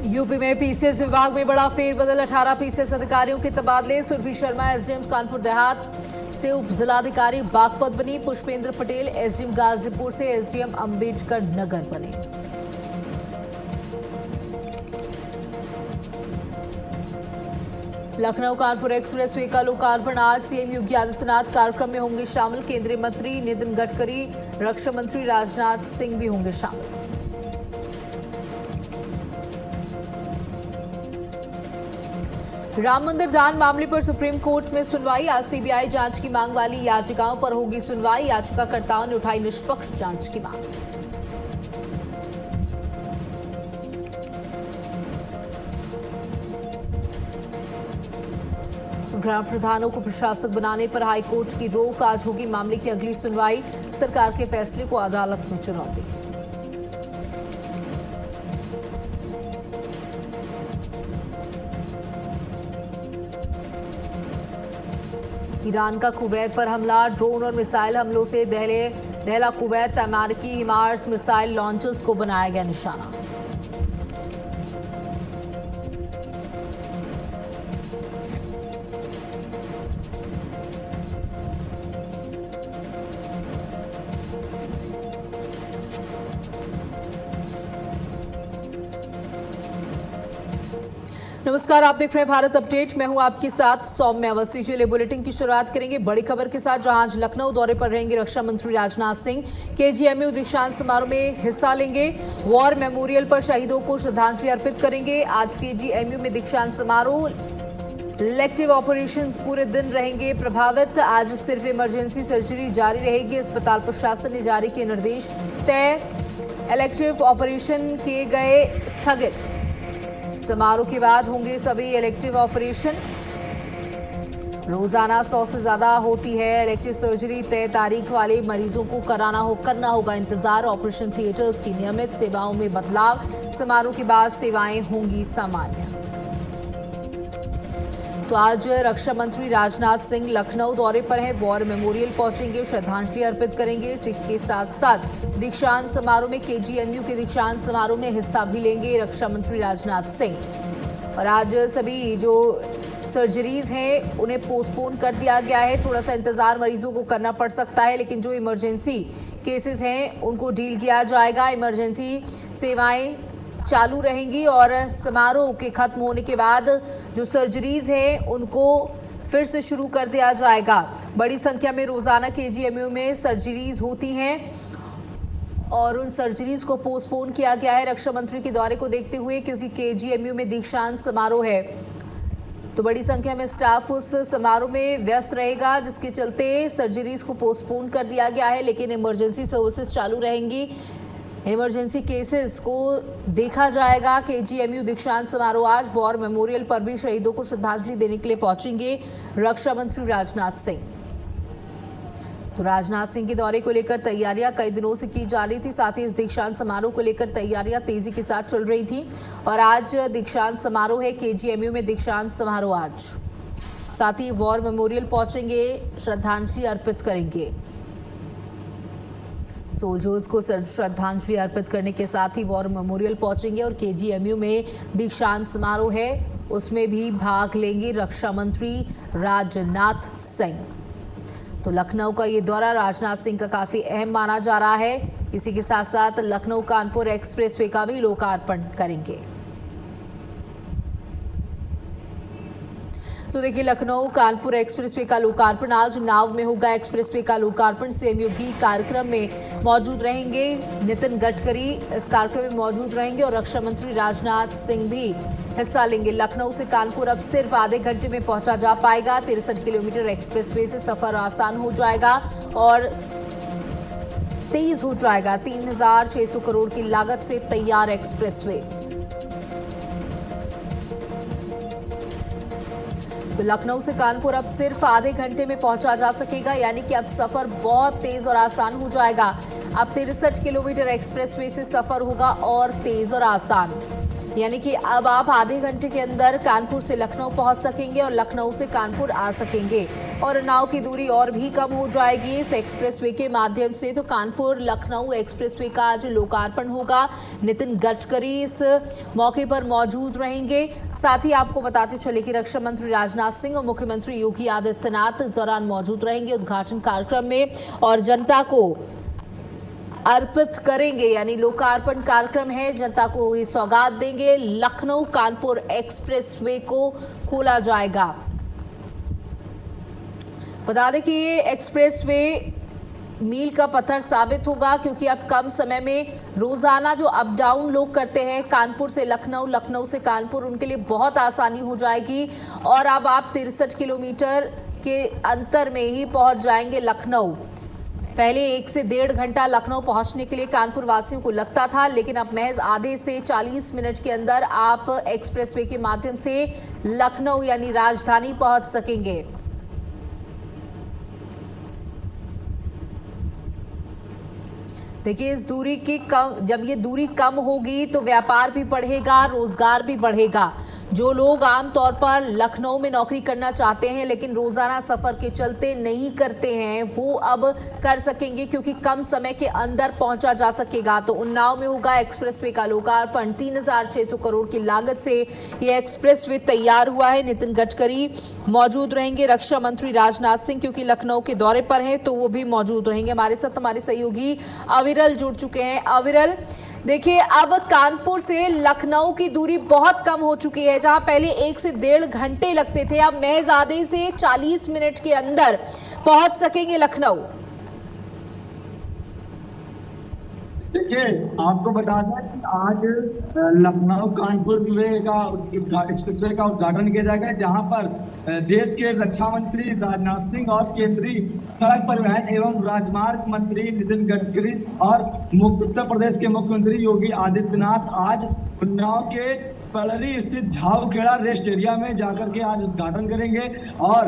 UP में PCS विभाग में बड़ा फेरबदल, 18 पीसीएस अधिकारियों के तबादले। सुरभि शर्मा एसडीएम कानपुर देहात से उप जिलाधिकारी बागपत बनी। पुष्पेंद्र पटेल एसडीएम गाजीपुर से एसडीएम अंबेडकर नगर बने। लखनऊ कानपुर एक्सप्रेसवे का लोकार्पण आज। सीएम योगी आदित्यनाथ कार्यक्रम में होंगे शामिल। केंद्रीय मंत्री नितिन गडकरी, रक्षा मंत्री राजनाथ सिंह भी होंगे शामिल। राम मंदिर दान मामले पर सुप्रीम कोर्ट में सुनवाई। आज सीबीआई जांच की मांग वाली याचिकाओं पर होगी सुनवाई। याचिकाकर्ताओं ने उठाई निष्पक्ष जांच की मांग। ग्राम प्रधानों को प्रशासक बनाने पर हाईकोर्ट की रोक। आज होगी मामले की अगली सुनवाई। सरकार के फैसले को अदालत में चुनौती। ईरान का कुवैत पर हमला। ड्रोन और मिसाइल हमलों से दहला कुवैत। अमेरिकी हिमार्स मिसाइल लॉन्चर्स को बनाया गया निशाना। नमस्कार, आप देख रहे हैं भारत अपडेट। मैं हूं आपके साथ सौम्य अवस्थी। चलिए बुलेटिन की शुरुआत करेंगे बड़ी खबर के साथ, जहां आज लखनऊ दौरे पर रहेंगे रक्षा मंत्री राजनाथ सिंह। केजीएमयू दीक्षांत समारोह में हिस्सा लेंगे। वॉर मेमोरियल पर शहीदों को श्रद्धांजलि अर्पित करेंगे। आज केजीएमयू में दीक्षांत समारोह। इलेक्टिव ऑपरेशंस पूरे दिन रहेंगे प्रभावित। आज सिर्फ इमरजेंसी सर्जरी जारी रहेगी। अस्पताल प्रशासन ने जारी किए निर्देश। तय इलेक्टिव ऑपरेशन किए गए स्थगित। समारोह के बाद होंगे सभी इलेक्टिव ऑपरेशन। रोजाना 100 से ज्यादा होती है इलेक्टिव सर्जरी। तय तारीख वाले मरीजों को करना होगा इंतजार। ऑपरेशन थिएटर्स की नियमित सेवाओं में बदलाव। समारोह के बाद सेवाएं होंगी सामान्य। तो आज रक्षा मंत्री राजनाथ सिंह लखनऊ दौरे पर है। वॉर मेमोरियल पहुंचेंगे, श्रद्धांजलि अर्पित करेंगे। इसके साथ साथ दीक्षांत समारोह में केजीएमयू के दीक्षांत समारोह में हिस्सा भी लेंगे रक्षा मंत्री राजनाथ सिंह। और आज सभी जो सर्जरीज हैं उन्हें पोस्टपोन कर दिया गया है। थोड़ा सा इंतजार मरीजों को करना पड़ सकता है, लेकिन जो इमरजेंसी केसेस हैं उनको डील किया जाएगा। इमरजेंसी सेवाएं चालू रहेंगी और समारोह के खत्म होने के बाद जो सर्जरीज हैं उनको फिर से शुरू कर दिया जाएगा। बड़ी संख्या में रोजाना केजीएमयू में सर्जरीज होती हैं और उन सर्जरीज को पोस्टपोन किया गया है रक्षा मंत्री के दौरे को देखते हुए, क्योंकि केजीएमयू में दीक्षांत समारोह है। तो बड़ी संख्या में स्टाफ उस समारोह में व्यस्त रहेगा, जिसके चलते सर्जरीज को पोस्टपोन कर दिया गया है। लेकिन इमरजेंसी सर्विसेज चालू रहेंगी। इमरजेंसी केसेस को देखा जाएगा। केजीएमयू दीक्षांत समारोह आज। वॉर मेमोरियल पर भी शहीदों को श्रद्धांजलि देने के लिए पहुंचेंगे रक्षा मंत्री राजनाथ सिंह। तो राजनाथ सिंह के दौरे को लेकर तैयारियां कई दिनों से की जा रही थी। साथ ही इस दीक्षांत समारोह को लेकर तैयारियां तेजी के साथ चल रही थी और आज दीक्षांत समारोह है। केजीएमयू में दीक्षांत समारोह आज। साथ ही वॉर मेमोरियल पहुंचेंगे, श्रद्धांजलि अर्पित करेंगे। सोल्जर्स को श्रद्धांजलि अर्पित करने के साथ ही वॉर मेमोरियल पहुंचेंगे और केजीएमयू में दीक्षांत समारोह है, उसमें भी भाग लेंगे रक्षा मंत्री राजनाथ सिंह। तो लखनऊ का ये दौरा राजनाथ सिंह का काफी अहम माना जा रहा है। इसी के साथ साथ लखनऊ कानपुर एक्सप्रेसवे का भी लोकार्पण करेंगे। तो देखिए, लखनऊ कानपुर एक्सप्रेसवे का लोकार्पण आज। नाव में होगा एक्सप्रेसवे का लोकार्पण। सीएम योगी कार्यक्रम में मौजूद रहेंगे। नितिन गडकरी इस कार्यक्रम में मौजूद रहेंगे और रक्षा मंत्री राजनाथ सिंह भी हिस्सा लेंगे। लखनऊ से कानपुर अब सिर्फ आधे घंटे में पहुंचा जा पाएगा। 63 किलोमीटर एक्सप्रेसवे से सफर आसान हो जाएगा और तेज हो जाएगा। 3600 करोड़ की लागत से तैयार एक्सप्रेसवे। तो लखनऊ से कानपुर अब सिर्फ आधे घंटे में पहुंचा जा सकेगा, यानी कि अब सफर बहुत तेज और आसान हो जाएगा। अब 63 किलोमीटर एक्सप्रेसवे से सफर होगा और तेज और आसान, यानी कि अब आप आधे घंटे के अंदर कानपुर से लखनऊ पहुंच सकेंगे और लखनऊ से कानपुर आ सकेंगे। और उन्नाव की दूरी और भी कम हो जाएगी इस एक्सप्रेसवे के माध्यम से। तो कानपुर लखनऊ एक्सप्रेसवे का आज लोकार्पण होगा। नितिन गडकरी इस मौके पर मौजूद रहेंगे। साथ ही आपको बताते चले कि रक्षा मंत्री राजनाथ सिंह और मुख्यमंत्री योगी आदित्यनाथ इस दौरान मौजूद रहेंगे उद्घाटन कार्यक्रम में और जनता को अर्पित करेंगे, यानी लोकार्पण कार्यक्रम है। जनता को ये सौगात देंगे। लखनऊ कानपुर एक्सप्रेसवे को खोला जाएगा। बता दें कि ये एक्सप्रेसवे मील का पत्थर साबित होगा, क्योंकि अब कम समय में रोजाना जो अप डाउन लोग करते हैं कानपुर से लखनऊ, लखनऊ से कानपुर, उनके लिए बहुत आसानी हो जाएगी। और अब आप 63 किलोमीटर के अंतर में ही पहुंच जाएंगे लखनऊ। पहले 1 से 1.5 घंटा लखनऊ पहुंचने के लिए कानपुर वासियों को लगता था, लेकिन अब महज आधे से 40 मिनट के अंदर आप एक्सप्रेसवे के माध्यम से लखनऊ यानी राजधानी पहुंच सकेंगे। देखिए, इस दूरी की जब ये दूरी कम होगी तो व्यापार भी बढ़ेगा, रोजगार भी बढ़ेगा। जो लोग आमतौर पर लखनऊ में नौकरी करना चाहते हैं लेकिन रोजाना सफर के चलते नहीं करते हैं, वो अब कर सकेंगे, क्योंकि कम समय के अंदर पहुंचा जा सकेगा। तो उन्नाव में होगा एक्सप्रेसवे का लोकार्पण। 3600 करोड़ की लागत से ये एक्सप्रेसवे तैयार हुआ है। नितिन गडकरी मौजूद रहेंगे। रक्षा मंत्री राजनाथ सिंह क्योंकि लखनऊ के दौरे पर हैं तो वो भी मौजूद रहेंगे। हमारे साथ हमारे सहयोगी अविरल जुड़ चुके हैं। अविरल, देखिए, अब कानपुर से लखनऊ की दूरी बहुत कम हो चुकी है। जहां पहले 1 से 1.5 घंटे लगते थे, अब महज आधे से 40 मिनट के अंदर पहुंच सकेंगे लखनऊ। देखिए, आपको बता दें कि आज लखनऊ कानपुर एक्सप्रेसवे का उद्घाटन किया जाएगा, जहां पर देश के रक्षा मंत्री राजनाथ सिंह और केंद्रीय सड़क परिवहन एवं राजमार्ग मंत्री नितिन गडकरी और उत्तर प्रदेश के मुख्यमंत्री योगी आदित्यनाथ आज उन्नाव के पलरी स्थित झावखेड़ा रेस्ट एरिया में जाकर के आज उद्घाटन करेंगे। और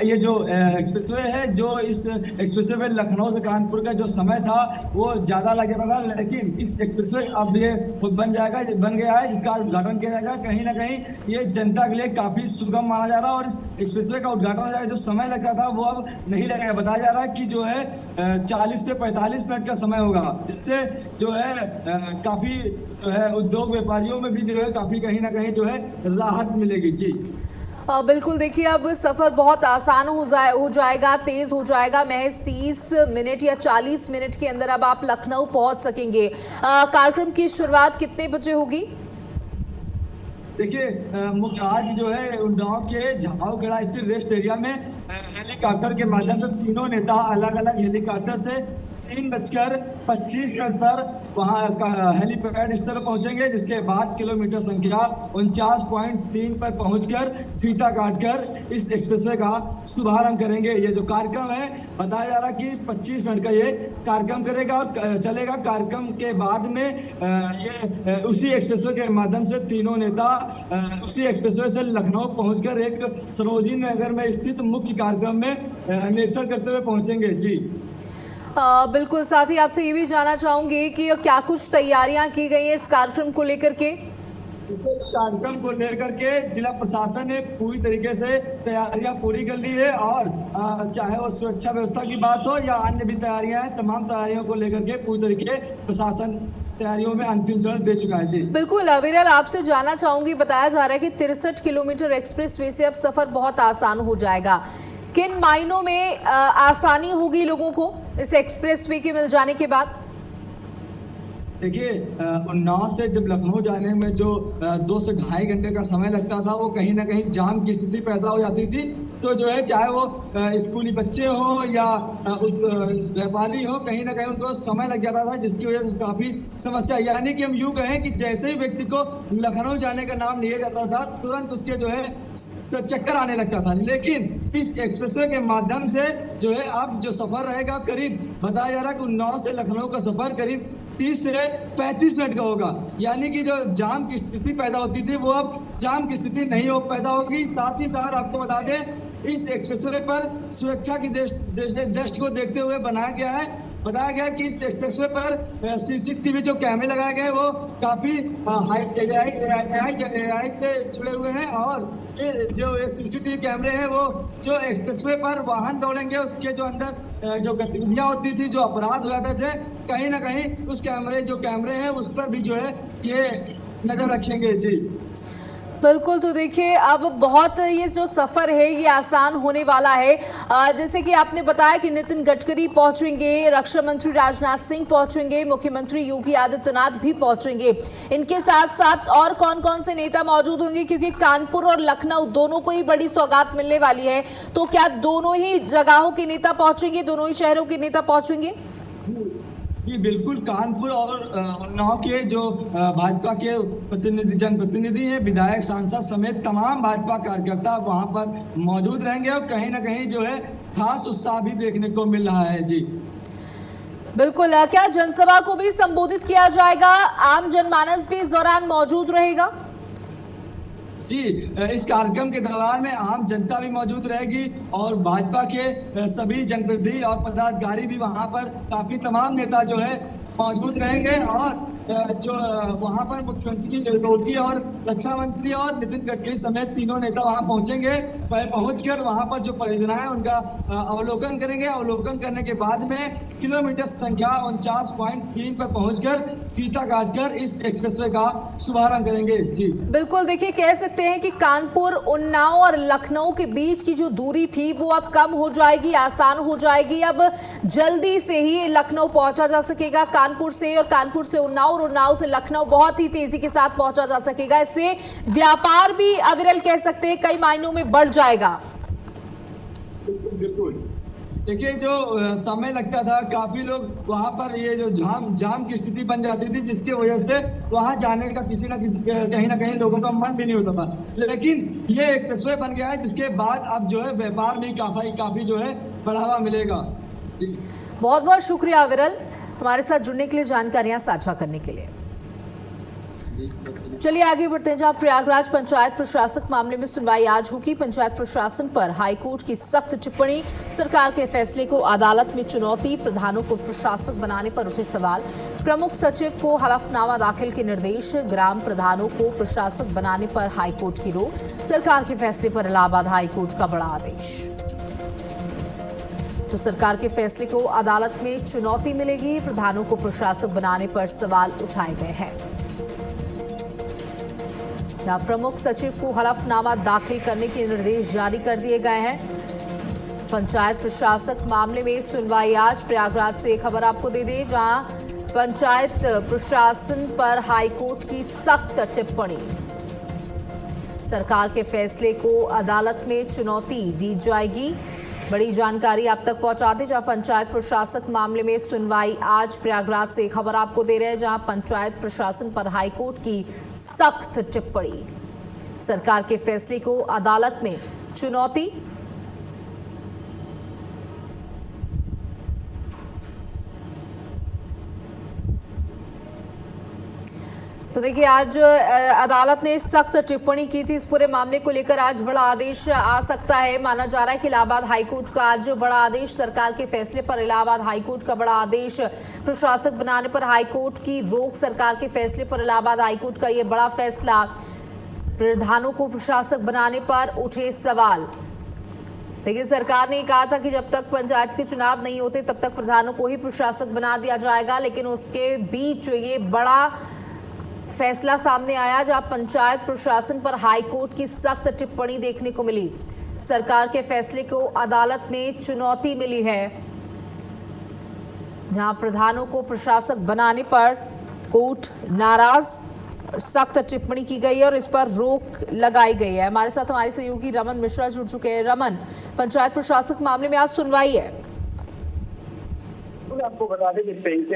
ये जो एक्सप्रेसवे है, जो इस एक्सप्रेसवे में लखनऊ से कानपुर का जो समय था वो ज़्यादा लग रहा था, लेकिन इस एक्सप्रेसवे अब ये बन गया है, जिसका उद्घाटन किया जाएगा। कहीं ना कहीं ये जनता के लिए काफ़ी सुगम माना जा रहा है। और इस एक्सप्रेसवे का उद्घाटन जो समय लगता था वो अब नहीं लगेगा। बताया जा रहा है कि जो है 40 से 45 मिनट का समय होगा, जिससे जो है काफ़ी जो है उद्योग व्यापारियों में भी जो है काफ़ी कहीं ना कहीं जो है राहत मिलेगी। जी बिल्कुल, देखिए, अब सफ़र बहुत आसान हो जाएगा, तेज़ हो जाएगा। महज 30 मिनट या 40 मिनट के अंदर अब आप लखनऊ पहुंच सकेंगे। कार्यक्रम की शुरुआत कितने बजे होगी? देखिए, आज जो है उन्नाव के झावखेड़ा स्थित रेस्ट एरिया में हेलीकॉप्टर के माध्यम से तीनों नेता अलग अलग हेलीकॉप्टर से 3:25 पर वहाँ हेलीपैड स्थल पहुंचेंगे, जिसके बाद किलोमीटर संख्या 49.3 पर पहुंचकर फीता काटकर इस एक्सप्रेसवे का शुभारंभ करेंगे। ये जो कार्यक्रम है, बताया जा रहा है कि 25 मिनट का ये कार्यक्रम करेगा और चलेगा। कार्यक्रम के बाद में ये उसी एक्सप्रेसवे के माध्यम से तीनों नेता उसी एक्सप्रेसवे से लखनऊ पहुंचकर एक सरोजिनी नगर में स्थित मुख्य कार्यक्रम में निरीक्षण करते हुए पहुंचेंगे। जी बिल्कुल, साथ ही आपसे ये भी जानना चाहूंगी कि क्या कुछ तैयारियां की गई हैं इस कार्यक्रम को लेकर के? कार्यक्रम को लेकर के जिला प्रशासन ने पूरी तरीके से तैयारियां पूरी कर ली है। और चाहे वो सुरक्षा व्यवस्था की बात हो या अन्य भी तैयारियां हैं, तमाम तैयारियों को लेकर के पूरी तरीके प्रशासन तैयारियों में अंतिम चरण दे चुका है। जी बिल्कुल, अविरल, आपसे जानना चाहूंगी, बताया जा रहा है कि 63 किलोमीटर एक्सप्रेसवे से अब सफर बहुत आसान हो जाएगा। किन मायनों में आसानी होगी लोगों को इस एक्सप्रेसवे के मिल जाने के बाद? देखिए, उन्नाव से जब लखनऊ जाने में जो 2 से ढाई घंटे का समय लगता था, वो कहीं ना कहीं जाम की स्थिति पैदा हो जाती थी। तो जो है, चाहे वो स्कूली बच्चे हों या व्यापारी हो, कहीं ना कहीं उनको समय लग जाता था, जिसकी वजह से काफ़ी समस्या। यानी कि हम यूँ कहें कि जैसे ही व्यक्ति को लखनऊ जाने का नाम लिया जाता था, तुरंत उसके जो है चक्कर आने लगता था। लेकिन इस एक्सप्रेसवे के माध्यम से जो है अब जो सफ़र रहेगा, करीब बताया जा रहा है कि उन्नाव से लखनऊ का सफ़र करीब 30 से 35 मिनट का होगा। यानी कि जो जाम की स्थिति पैदा होती थी, वो अब जाम की स्थिति नहीं पैदा होगी। साथ ही साथ आपको बता दें, इस एक्सप्रेसवे पर सुरक्षा की दृष्टि को देखते हुए बनाया गया है बताया गया कि इस एक्सप्रेसवे पर सीसीटीवी जो कैमरे लगाए गए वो काफी AI से जुड़े हुए हैं, और ये जो सीसीटीवी कैमरे हैं वो जो एक्सप्रेसवे पर वाहन दौड़ेंगे उसके जो अंदर जो गतिविधियां होती थी, जो अपराध हो जाते थे, कहीं ना कहीं उस कैमरे हैं उस पर भी जो है ये नजर रखेंगे। जी बिल्कुल। तो देखिए अब बहुत ये जो सफ़र है ये आसान होने वाला है। जैसे कि आपने बताया कि नितिन गडकरी पहुंचेंगे, रक्षा मंत्री राजनाथ सिंह पहुंचेंगे, मुख्यमंत्री योगी आदित्यनाथ भी पहुंचेंगे। इनके साथ साथ और कौन कौन से नेता मौजूद होंगे, क्योंकि कानपुर और लखनऊ दोनों को ही बड़ी सौगात मिलने वाली है, तो क्या दोनों ही जगहों के नेता पहुंचेंगे, दोनों ही शहरों के नेता पहुंचेंगे? जी बिल्कुल, कानपुर और उन्नाव के जो भाजपा के जनप्रतिनिधि हैं, विधायक, सांसद समेत तमाम भाजपा कार्यकर्ता वहां पर मौजूद रहेंगे, और कहीं ना कहीं जो है खास उत्साह भी देखने को मिल रहा है। जी बिल्कुल। क्या जनसभा को भी संबोधित किया जाएगा? आम जनमानस भी इस दौरान मौजूद रहेगा? जी, इस कार्यक्रम के दौरान में आम जनता भी मौजूद रहेगी, और भाजपा के सभी जनप्रतिनिधि और पदाधिकारी भी वहां पर काफी तमाम नेता जो है मौजूद रहेंगे, और जो वहां पर मुख्यमंत्री योगी और रक्षा मंत्री और नितिन गडकरी समेत तीनों नेता वहां पहुंचेंगे। पहुंचकर वहां पर जो परियोजना है उनका अवलोकन करेंगे। अवलोकन करने के बाद में किलोमीटर संख्या 49.3 पर पहुंचकर फीता काटकर इस एक्सप्रेसवे का शुभारंभ करेंगे। जी बिल्कुल। देखिए कह सकते हैं कि कानपुर, उन्नाव और लखनऊ के बीच की जो दूरी थी वो अब कम हो जाएगी, आसान हो जाएगी। अब जल्दी से ही लखनऊ पहुंचा जा सकेगा कानपुर से, और कानपुर से उन्नाव और उन्नाव से लखनऊ बहुत ही तेजी के साथ पहुंचा जा सकेगा। इससे व्यापार भी अविरल कह सकते हैं कई मायनों में बढ़ जाएगा। बिल्कुल। देखिए जो समय लगता था, काफी लोग वहां पर ये जो जाम की स्थिति बन जाती थी, जिसकी वजह से वहां जाने का कहीं ना कहीं लोगों का मन भी नहीं होता था। लेकिन ये एक्सप्रेसवे बन गया है, जिसके बाद अब जो है व्यापार में काफी जो है बढ़ावा मिलेगा। जी बहुत बहुत शुक्रिया अविरल, हमारे साथ जुड़ने के लिए, जानकारियां साझा करने के लिए। चलिए आगे बढ़ते हैं, जहां प्रयागराज पंचायत प्रशासक मामले में सुनवाई आज होगी। पंचायत प्रशासन पर हाईकोर्ट की सख्त टिप्पणी, सरकार के फैसले को अदालत में चुनौती, प्रधानों को प्रशासक बनाने पर उठे सवाल, प्रमुख सचिव को हलफनामा दाखिल के निर्देश, ग्राम प्रधानों को प्रशासक बनाने पर हाईकोर्ट की रोक, सरकार के फैसले पर इलाहाबाद हाईकोर्ट का बड़ा आदेश। तो सरकार के फैसले को अदालत में चुनौती मिलेगी, प्रधानों को प्रशासक बनाने पर सवाल उठाए गए हैं। जहां प्रमुख सचिव को हलफनामा दाखिल करने के निर्देश जारी कर दिए गए हैं। पंचायत प्रशासक मामले में सुनवाई आज। प्रयागराज से खबर आपको दे दें, जहां पंचायत प्रशासन पर हाईकोर्ट की सख्त टिप्पणी, सरकार के फैसले को अदालत में चुनौती दी जाएगी। बड़ी जानकारी आप तक पहुंचाते, जहां पंचायत प्रशासक मामले में सुनवाई आज। प्रयागराज से खबर आपको दे रहे हैं, जहां पंचायत प्रशासन पर हाईकोर्ट की सख्त टिप्पणी, सरकार के फैसले को अदालत में चुनौती। तो देखिए आज अदालत ने सख्त टिप्पणी की थी इस पूरे मामले को लेकर। आज बड़ा आदेश आ सकता है, माना जा रहा है कि इलाहाबाद हाईकोर्ट का आज बड़ा आदेश, सरकार के फैसले पर इलाहाबाद हाईकोर्ट का बड़ा आदेश, प्रशासक बनाने पर हाईकोर्ट की रोक, सरकार के फैसले पर इलाहाबाद हाईकोर्ट का ये बड़ा फैसला, प्रधानों को प्रशासक बनाने पर उठे सवाल। देखिए सरकार ने कहा था कि जब तक पंचायत के चुनाव नहीं होते तब तक प्रधानों को ही प्रशासक बना दिया जाएगा, लेकिन उसके बीच ये बड़ा फैसला सामने आया, जहां पंचायत प्रशासन पर हाईकोर्ट की सख्त टिप्पणी देखने को मिली। सरकार के फैसले को अदालत में चुनौती मिली है, जहां प्रधानों को प्रशासक बनाने पर कोर्ट नाराज, सख्त टिप्पणी की गई है और इस पर रोक लगाई गई है। हमारे साथ हमारे सहयोगी रमन मिश्रा जुड़ चुके हैं। रमन, पंचायत प्रशासक मामले में आज सुनवाई है। आपको बता दें कि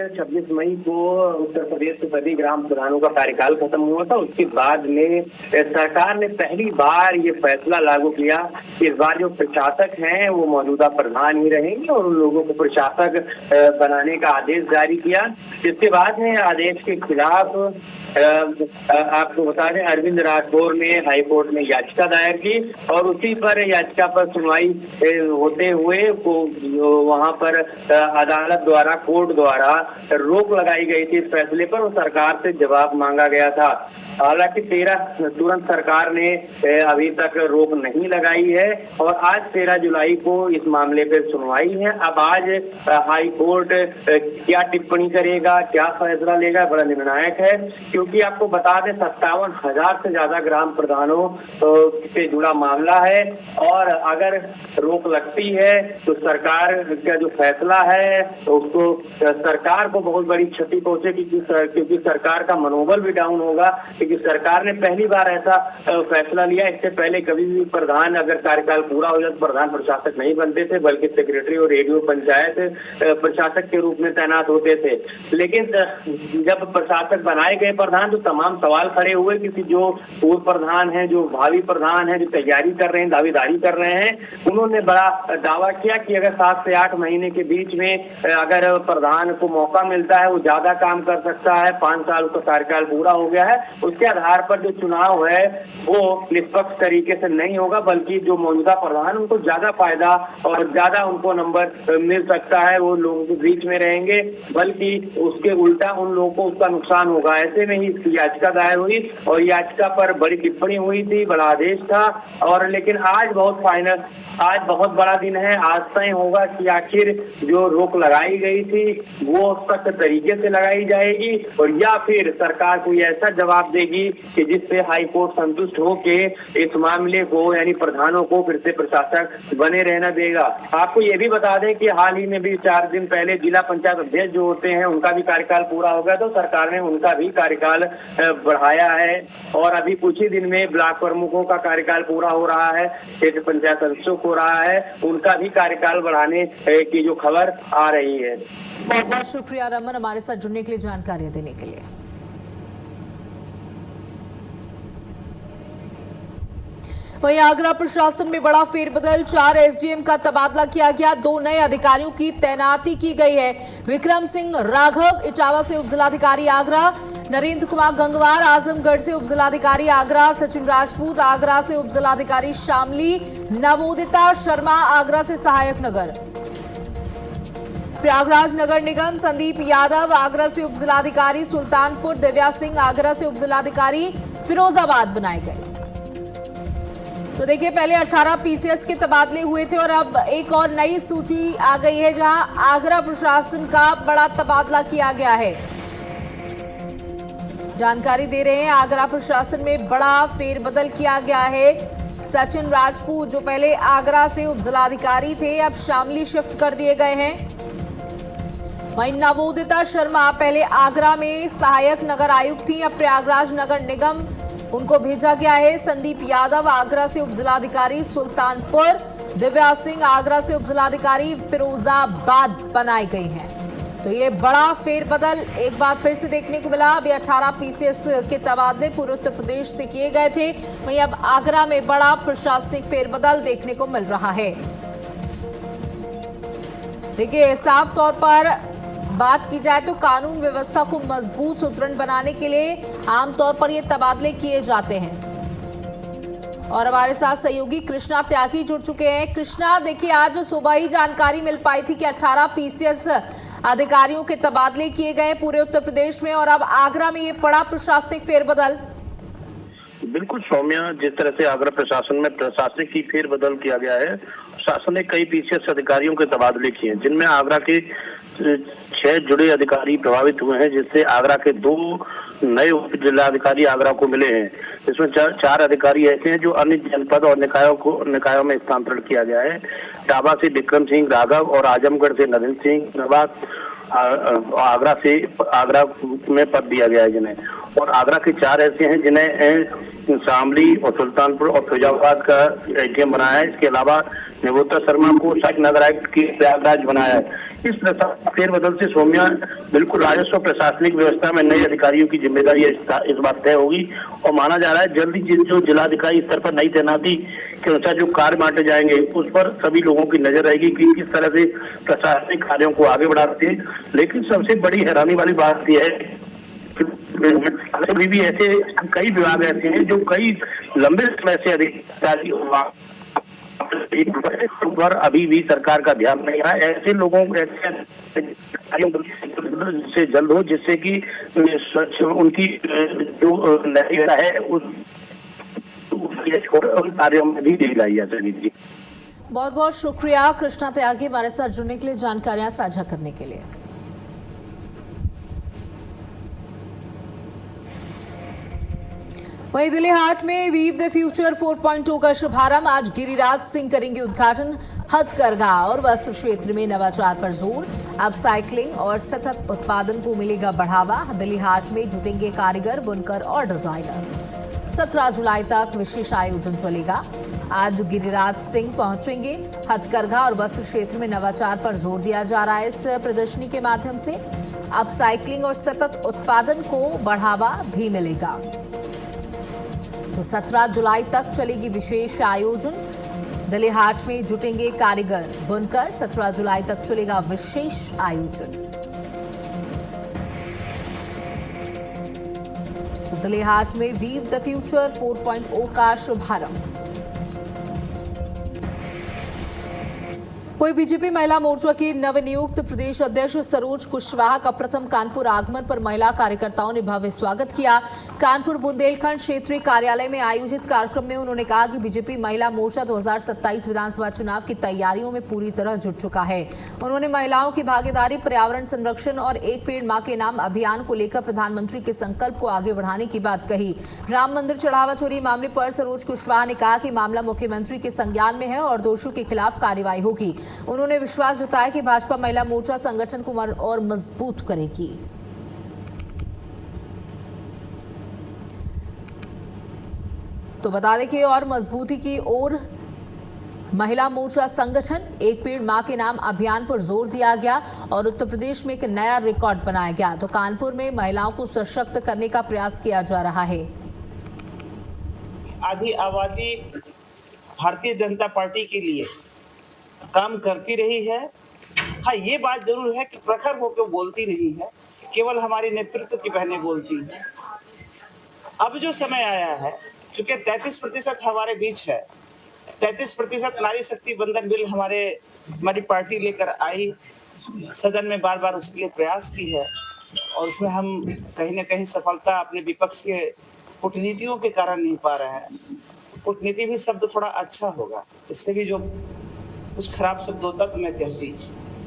26 मई को उत्तर प्रदेश के सभी ग्राम प्रधानों का कार्यकाल खत्म हुआ था। उसके बाद में सरकार ने पहली बार ये फैसला लागू किया कि इस बार जो प्रशासक हैं वो मौजूदा प्रधान ही रहेंगे और उन लोगों को प्रशासक बनाने का आदेश जारी किया। इसके बाद में आदेश के खिलाफ आपको बता दें अरविंद राठौर ने हाई कोर्ट में याचिका दायर की और उसी पर याचिका पर सुनवाई होते हुए वहां पर अदालत द्वारा कोर्ट द्वारा रोक लगाई गई थी इस फैसले पर और सरकार से जवाब मांगा गया था। हालांकि तुरंत सरकार ने अभी तक रोक नहीं लगाई है और आज 13 जुलाई को इस मामले पर सुनवाई है। अब आज हाई कोर्ट क्या टिप्पणी करेगा, क्या फैसला लेगा, बड़ा निर्णायक है, क्योंकि आपको बता दें 57,000 से ज्यादा ग्राम प्रधानों से जुड़ा मामला है और अगर रोक लगती है तो सरकार का जो फैसला है तो उसको सरकार को बहुत बड़ी क्षति पहुंचेगी, क्योंकि सरकार का मनोबल भी डाउन होगा, क्योंकि सरकार ने पहली बार ऐसा फैसला लिया। इससे पहले कभी भी प्रधान अगर कार्यकाल पूरा हो जाए तो प्रधान प्रशासक नहीं बनते थे, बल्कि सेक्रेटरी और रेडियो पंचायत प्रशासक के रूप में तैनात होते थे। लेकिन जब प्रशासक बनाए गए प्रधान तो तमाम सवाल खड़े हुए, क्योंकि जो पूर्व प्रधान है, जो भावी प्रधान है, जो तैयारी कर रहे हैं, दावेदारी कर रहे हैं, उन्होंने बड़ा दावा किया कि अगर 7 से 8 महीने के बीच में अगर प्रधान को मौका मिलता है वो ज्यादा काम कर सकता है। 5 साल का कार्यकाल पूरा हो गया है, उसके आधार पर जो चुनाव है वो निष्पक्ष तरीके से नहीं होगा, बल्कि जो मौजूदा प्रधान उनको ज्यादा फायदा और ज्यादा उनको नंबर मिल सकता है, वो लोगों के बीच में रहेंगे, बल्कि उसके उल्टा उन लोगों को उसका नुकसान होगा। ऐसे में ही इसकी याचिका दायर हुई और याचिका पर बड़ी टिप्पणी हुई थी, बड़ा आदेश था। और लेकिन आज बहुत बड़ा दिन है। आज तय होगा कि आखिर जो रोक लगाई गई थी वो सख्त तरीके से लगाई जाएगी और या फिर सरकार कोई ऐसा जवाब देगी कि जिससे हाई कोर्ट संतुष्ट हो के इस मामले को यानी प्रधानों को फिर से प्रशासक बने रहना देगा। आपको ये भी बता दें कि हाल ही में भी 4 दिन पहले जिला पंचायत अध्यक्ष जो होते हैं उनका भी कार्यकाल पूरा हो गया, तो सरकार ने उनका भी कार्यकाल बढ़ाया है और अभी कुछ ही दिन में ब्लॉक प्रमुखों का कार्यकाल पूरा हो रहा है, क्षेत्र पंचायत सदस्यों को हो रहा है, उनका भी कार्यकाल बढ़ाने की जो खबर आ रही है। बहुत बहुत शुक्रिया रमन, हमारे साथ जुड़ने के लिए, जानकारी देने के लिए। वहीं आगरा प्रशासन में बड़ा फेरबदल, 4 एसडीएम का तबादला किया गया, 2 नए अधिकारियों की तैनाती की गई है। विक्रम सिंह राघव इटावा से उपजिलाधिकारी आगरा, नरेंद्र कुमार गंगवार आजमगढ़ से उपजिलाधिकारी आगरा, सचिन राजपूत आगरा से उपजिलाधिकारी शामली, नवोदिता शर्मा आगरा से सहायक नगर, प्रयागराज नगर निगम संदीप यादव आगरा से उपजिलाधिकारी, सुल्तानपुर दिव्या सिंह आगरा से उपजिलाधिकारी फिरोजाबाद बनाए गए। तो देखिए, पहले 18 पीसीएस के तबादले हुए थे और अब एक और नई सूची आ गई है जहां आगरा प्रशासन का बड़ा तबादला किया गया है। जानकारी दे रहे हैं, आगरा प्रशासन में बड़ा फेरबदल किया गया है। सचिन राजपूत जो पहले आगरा से उपजिलाधिकारी थे अब शामली शिफ्ट कर दिए गए हैं। वहीं नवोदिता शर्मा पहले आगरा में सहायक नगर आयुक्त थी, अब प्रयागराज नगर निगम उनको भेजा गया है। संदीप यादव आगरा से उपजिलाधिकारी सुल्तानपुर, दिव्या सिंह आगरा से उपजिलाधिकारी फिरोजाबाद बनाई गई हैं। तो ये बड़ा फेरबदल एक बार फिर से देखने को मिला। अभी 18 पीसीएस के तबादले पूर्व उत्तर प्रदेश से किए गए थे, वहीं अब आगरा में बड़ा प्रशासनिक फेरबदल देखने को मिल रहा है। देखिए, साफ तौर पर बात की जाए तो कानून व्यवस्था को मजबूत सुदृढ़ बनाने के लिए आमतौर पर ये तबादले किए जाते हैं। और हमारे साथ सहयोगी कृष्णा त्यागी जुड़ चुके हैं। कृष्णा, देखिए, आज सुबह ही जानकारी मिल पाई थी कि 18 पीसीएस अधिकारियों के तबादले किए गए पूरे उत्तर प्रदेश में और अब आगरा में ये बड़ा प्रशासनिक फेरबदल। बिल्कुल सौम्या, जिस तरह से आगरा प्रशासन में प्रशासनिक ही फेरबदल किया गया है, शासन ने कई पीसीएस अधिकारियों के तबादले किए हैं, जिनमें आगरा के 6 जुड़े अधिकारी प्रभावित हुए हैं, जिससे आगरा के 2 नए उप जिलाधिकारी आगरा को मिले हैं। इसमें 4 अधिकारी ऐसे हैं जो अन्य जनपद और निकायों में स्थानांतरण किया गया है। इटावा से विक्रम सिंह राघव और आजमगढ़ से नरेंद्र सिंह नवाज आगरा में पद दिया गया है जिन्हें। और आगरा के 4 ऐसे हैं जिन्हें शामली और सुल्तानपुर और फिरोजाबाद का एसडीएम बनाया है। इसके अलावा नवोदिता शर्मा को सहायक नगर आयुक्त की प्रयागराज बनाया है। इस फेरबदल से सौम्या बिल्कुल राजस्व प्रशासनिक व्यवस्था में नए अधिकारियों की जिम्मेदारी इस बात तय होगी और माना जा रहा है जल्दी जो जिलाधिकारी स्तर पर नई तैनाती के अनुसार जो कार्य बांटे जाएंगे उस पर सभी लोगों की नजर रहेगी कि किस तरह से प्रशासनिक कार्यों को आगे बढ़ाते हैं। लेकिन सबसे बड़ी हैरानी वाली बात यह है अभी भी ऐसे कई विभाग ऐसे हैं जो कई लंबे समय से अधिकारी पर अभी भी सरकार का ध्यान नहीं है। ऐसे लोगों को से जल्द हो, जिससे कि उनकी जो नैतिकता है उन कार्यों में भी दी लाई है। जी बहुत बहुत शुक्रिया कृष्णा त्यागी हमारे साथ जुड़ने के लिए, जानकारियां साझा करने के लिए। वहीं दिल्ली हाट में वीव द फ्यूचर 4.0 का शुभारंभ, आज गिरिराज सिंह करेंगे उद्घाटन। हथकरघा और वस्त्र क्षेत्र में नवाचार पर जोर, अपसाइक्लिंग और सतत उत्पादन को मिलेगा बढ़ावा। दिल्ली हाट में जुटेंगे कारीगर, बुनकर और डिजाइनर। 17 जुलाई तक विशेष आयोजन चलेगा। आज गिरिराज सिंह पहुंचेंगे। हथकरघा और वस्त्र क्षेत्र में नवाचार पर जोर दिया जा रहा है इस प्रदर्शनी के माध्यम से। अपसाइक्लिंग और सतत उत्पादन को बढ़ावा भी मिलेगा। तो 17 जुलाई तक चलेगी विशेष आयोजन। दिल्ली हाट में जुटेंगे कारीगर, बुनकर। 17 जुलाई तक चलेगा विशेष आयोजन। तो दिल्ली हाट में वीव द फ्यूचर 4.0 का शुभारंभ। कोई बीजेपी महिला मोर्चा की नवनियुक्त प्रदेश अध्यक्ष सरोज कुशवाहा का प्रथम कानपुर आगमन पर महिला कार्यकर्ताओं ने भव्य स्वागत किया। कानपुर बुंदेलखंड क्षेत्रीय कार्यालय में आयोजित कार्यक्रम में उन्होंने कहा कि बीजेपी महिला मोर्चा 2027 विधानसभा चुनाव की तैयारियों में पूरी तरह जुट चुका है। उन्होंने महिलाओं की भागीदारी, पर्यावरण संरक्षण और एक पेड़ मां के नाम अभियान को लेकर प्रधानमंत्री के संकल्प को आगे बढ़ाने की बात कही। राम मंदिर चढ़ावा चोरी मामले पर सरोज कुशवाहा ने कहा कि मामला मुख्यमंत्री के संज्ञान में है और दोषियों के खिलाफ कार्रवाई होगी। उन्होंने विश्वास जताया कि भाजपा महिला मोर्चा संगठन को और मजबूत करेगी। तो बता दें कि और मजबूती की ओर महिला मोर्चा संगठन एक पेड़ मां के नाम अभियान पर जोर दिया गया और उत्तर प्रदेश में एक नया रिकॉर्ड बनाया गया। तो कानपुर में महिलाओं को सशक्त करने का प्रयास किया जा रहा है। आधी आबादी भारतीय जनता पार्टी के लिए काम करती रही है। हाँ, ये बात जरूर है कि प्रखर होकर बोलती नहीं है, केवल हमारी नेतृत्व की बहनें बोलती हैं। अब जो समय आया है, चूंकि 33% हमारे बीच है, 33% नारी शक्ति बंधन बिल हमारी पार्टी लेकर आई, सदन में बार बार उसके लिए प्रयास की है और उसमें हम कहीं न कहीं सफलता अपने विपक्ष के कूटनीतियों के कारण नहीं पा रहे हैं। कूटनीति भी शब्द थोड़ा अच्छा होगा, इससे भी जो कुछ खराब शब्द होता तो मैं कहती,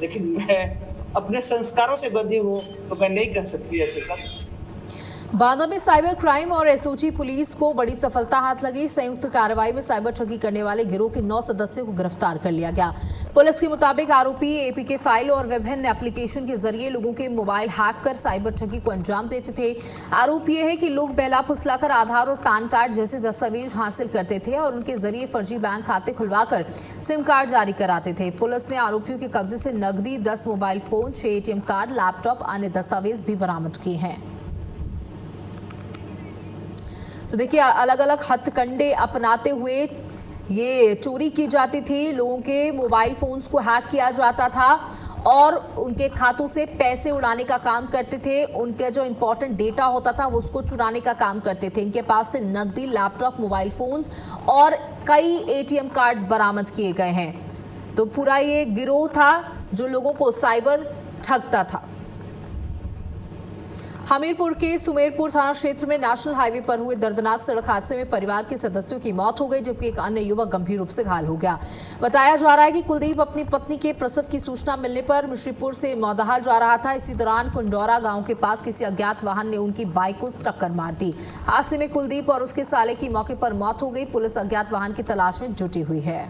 लेकिन मैं अपने संस्कारों से बंधी हूँ तो मैं नहीं कह सकती ऐसे शब्द। बांदा में साइबर क्राइम और एसओजी पुलिस को बड़ी सफलता हाथ लगी। संयुक्त कार्रवाई में साइबर ठगी करने वाले गिरोह के 9 सदस्यों को गिरफ्तार कर लिया गया। पुलिस के मुताबिक आरोपी एपीके फाइल और विभिन्न एप्लीकेशन के जरिए लोगों के मोबाइल हैक कर साइबर ठगी को अंजाम देते थे। आरोप यह है कि लोग बहला फुसलाकर आधार और पैन कार्ड जैसे दस्तावेज हासिल करते थे और उनके जरिए फर्जी बैंक खाते खुलवाकर सिम कार्ड जारी कराते थे। पुलिस ने आरोपियों के कब्जे से नकदी, 10 mobile phone, 6 ATM card, laptop, अन्य दस्तावेज भी बरामद किए हैं। तो देखिए, अलग अलग हथकंडे अपनाते हुए ये चोरी की जाती थी। लोगों के मोबाइल फोन्स को हैक किया जाता था और उनके खातों से पैसे उड़ाने का काम करते थे। उनका जो इंपॉर्टेंट डेटा होता था वो उसको चुराने का काम करते थे। इनके पास से नकदी, लैपटॉप, मोबाइल फोन्स और कई एटीएम कार्ड्स बरामद किए गए हैं। तो पूरा ये गिरोह था जो लोगों को साइबर ठगता था। हमीरपुर के सुमेरपुर थाना क्षेत्र में नेशनल हाईवे पर हुए दर्दनाक सड़क हादसे में परिवार के सदस्यों की मौत हो गई, जबकि एक अन्य युवक गंभीर रूप से घायल हो गया। बताया जा रहा है कि कुलदीप अपनी पत्नी के प्रसव की सूचना मिलने पर मिश्रीपुर से मौदहा जा रहा था। इसी दौरान कुंडौरा गांव के पास किसी अज्ञात वाहन ने उनकी बाइक को टक्कर मार दी। हादसे में कुलदीप और उसके साले की मौके पर मौत हो गई। पुलिस अज्ञात वाहन की तलाश में जुटी हुई है।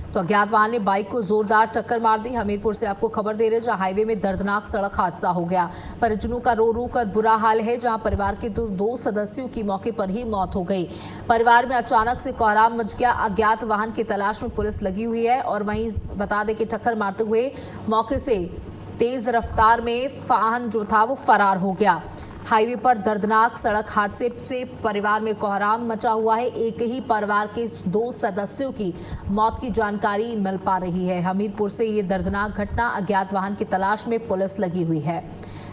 तो अज्ञात वाहन ने बाइक को जोरदार टक्कर मार दी। हमीरपुर से आपको खबर दे रहे, जहां हाईवे में दर्दनाक सड़क हादसा हो गया। परिजनों का रो रो कर बुरा हाल है, जहां परिवार के 2 सदस्यों की मौके पर ही मौत हो गई। परिवार में अचानक से कोहराम मच गया। अज्ञात वाहन की तलाश में पुलिस लगी हुई है और वहीं बता दें कि टक्कर मारते हुए मौके से तेज रफ्तार में वाहन जो था वो फरार हो गया। हाईवे पर दर्दनाक सड़क हादसे से परिवार में कोहराम मचा हुआ है। एक ही परिवार के 2 सदस्यों की मौत की जानकारी मिल पा रही है। हमीरपुर से ये दर्दनाक घटना, अज्ञात वाहन की तलाश में पुलिस लगी हुई है,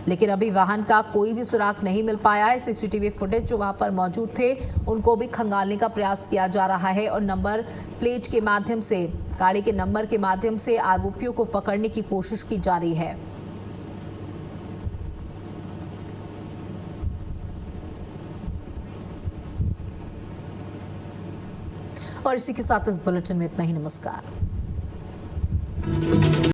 लेकिन अभी वाहन का कोई भी सुराग नहीं मिल पाया है। सीसीटीवी फुटेज जो वहां पर मौजूद थे उनको भी खंगालने का प्रयास किया जा रहा है और नंबर प्लेट के माध्यम से, गाड़ी के नंबर के माध्यम से आरोपियों को पकड़ने की कोशिश की जा रही है। और इसी के साथ इस बुलेटिन में इतना ही। नमस्कार।